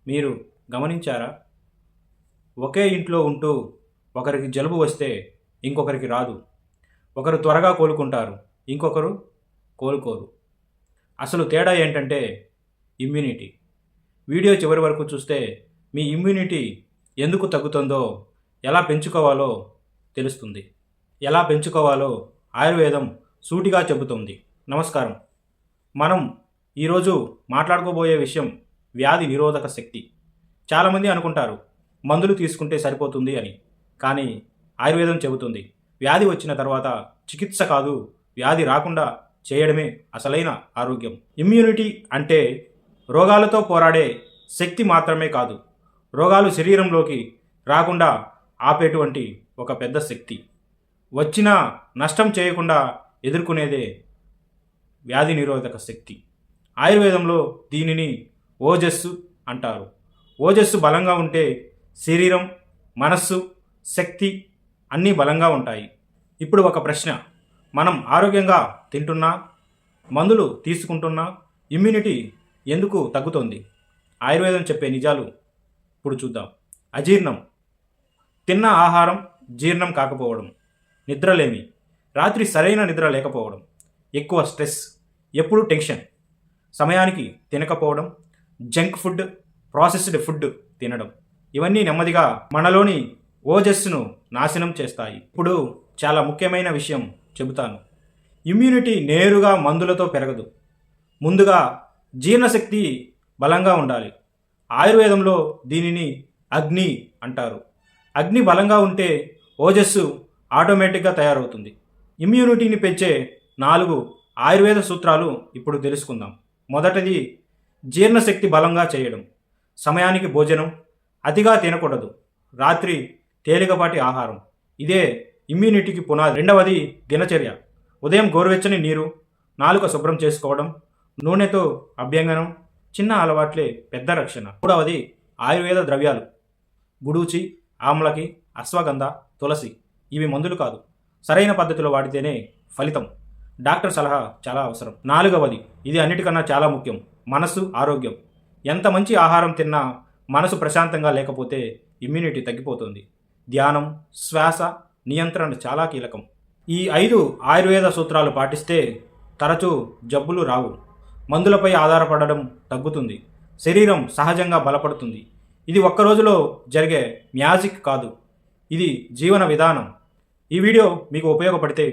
మీరు గమనించారా? ఒకే ఇంట్లో ఉంటూ ఒకరికి జలుబు వస్తే ఇంకొకరికి రాదు. ఒకరు త్వరగా కోలుకుంటారు, ఇంకొకరు కోలుకోరు. అసలు తేడా ఏంటంటే ఇమ్యూనిటీ. వీడియో చివరి వరకు చూస్తే మీ ఇమ్యూనిటీ ఎందుకు తగ్గుతుందో, ఎలా పెంచుకోవాలో తెలుస్తుంది. ఎలా పెంచుకోవాలో ఆయుర్వేదం సూటిగా చెబుతుంది. నమస్కారం. మనం ఈరోజు మాట్లాడుకోబోయే విషయం వ్యాధి నిరోధక శక్తి. చాలామంది అనుకుంటారు మందులు తీసుకుంటే సరిపోతుంది అని. కానీ ఆయుర్వేదం చెబుతుంది వ్యాధి వచ్చిన తర్వాత చికిత్స కాదు, వ్యాధి రాకుండా చేయడమే అసలైన ఆరోగ్యం. ఇమ్యూనిటీ అంటే రోగాలతో పోరాడే శక్తి మాత్రమే కాదు, రోగాలు శరీరంలోకి రాకుండా ఆపేటువంటి ఒక పెద్ద శక్తి. వచ్చిన నష్టం చేయకుండా ఎదుర్కొనేదే వ్యాధి నిరోధక శక్తి. ఆయుర్వేదంలో దీనిని ఓజస్సు అంటారు. ఓజస్సు బలంగా ఉంటే శరీరం, మనస్సు, శక్తి అన్నీ బలంగా ఉంటాయి. ఇప్పుడు ఒక ప్రశ్న, మనం ఆరోగ్యంగా తింటున్నా, మందులు తీసుకుంటున్నా ఇమ్యూనిటీ ఎందుకు తగ్గుతోంది? ఆయుర్వేదం చెప్పే నిజాలు ఇప్పుడు చూద్దాం. అజీర్ణం, తిన్న ఆహారం జీర్ణం కాకపోవడం, నిద్రలేమి, రాత్రి సరైన నిద్ర లేకపోవడం, ఎక్కువ స్ట్రెస్, ఎప్పుడు టెన్షన్, సమయానికి తినకపోవడం, జంక్ ఫుడ్, ప్రాసెస్డ్ ఫుడ్ తినడం, ఇవన్నీ నెమ్మదిగా మనలోని ఓజస్సును నాశనం చేస్తాయి. ఇప్పుడు చాలా ముఖ్యమైన విషయం చెబుతాను. ఇమ్యూనిటీ నేరుగా మందులతో పెరగదు. ముందుగా జీర్ణశక్తి బలంగా ఉండాలి. ఆయుర్వేదంలో దీనిని అగ్ని అంటారు. అగ్ని బలంగా ఉంటే ఓజస్సు ఆటోమేటిక్గా తయారవుతుంది. ఇమ్యూనిటీని పెంచే 4 ఆయుర్వేద సూత్రాలు ఇప్పుడు తెలుసుకుందాం. మొదటిది జీర్ణశక్తి బలంగా చేయడం. సమయానికి భోజనం, అతిగా తినకూడదు. రాత్రి తేలికపాటి ఆహారం, ఇదే ఇమ్యూనిటీకి పునాది. రెండవది దినచర్య. ఉదయం గోరువెచ్చని నీరు, నాలుక శుభ్రం చేసుకోవడం, నూనెతో అభ్యంగనం, చిన్న అలవాట్లే పెద్ద రక్షణ. మూడవది ఆయుర్వేద ద్రవ్యాలు. గుడూచి, ఆమ్లకి, అశ్వగంధ, తులసి. ఇవి మందులు కాదు, సరైన పద్ధతిలో వాడితేనే ఫలితం. డాక్టర్ సలహా చాలా అవసరం. నాలుగవది, ఇది అన్నిటికన్నా చాలా ముఖ్యం, మనసు ఆరోగ్యం. ఎంత మంచి ఆహారం తిన్నా మనసు ప్రశాంతంగా లేకపోతే ఇమ్యూనిటీ తగ్గిపోతుంది. ధ్యానం, శ్వాస నియంత్రణ చాలా కీలకం. ఈ 5 ఆయుర్వేద సూత్రాలు పాటిస్తే తరచూ జబ్బులు రావు. మందులపై ఆధారపడడం తగ్గుతుంది. శరీరం సహజంగా బలపడుతుంది. ఇది ఒక్క రోజులో జరిగే మ్యాజిక్ కాదు, ఇది జీవన విధానం. ఈ వీడియో మీకు ఉపయోగపడితే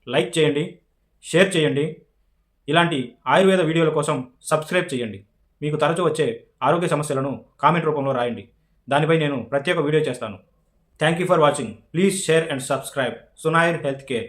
లైక్ చేయండి, షేర్ చేయండి. ఇలాంటి ఆయుర్వేద వీడియోల కోసం సబ్స్క్రైబ్ చేయండి. మీకు తరచూ వచ్చే ఆరోగ్య సమస్యలను కామెంట్ రూపంలో రాయండి. దానిపై నేను ప్రత్యేక వీడియో చేస్తాను. Thank you for watching. Please share and subscribe సునాయర్ హెల్త్ కేర్.